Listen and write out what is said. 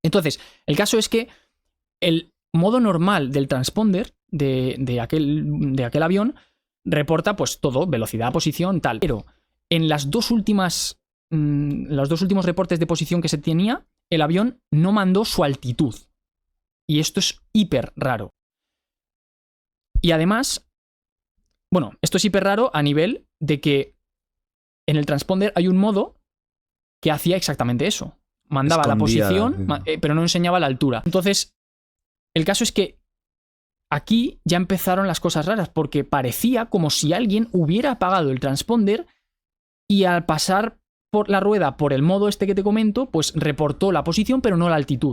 Entonces, el caso es que el modo normal del transponder de aquel avión reporta pues todo, velocidad, posición, tal. Pero en los dos últimos reportes de posición que se tenía, el avión no mandó su altitud. Y esto es hiper raro. Y además, bueno, esto es hiper raro a nivel de que en el transponder hay un modo que hacía exactamente eso. Mandaba la posición, pero no enseñaba la altura. Entonces, el caso es que aquí ya empezaron las cosas raras, porque parecía como si alguien hubiera apagado el transponder y al pasar por la rueda por el modo este que te comento, pues reportó la posición pero no la altitud.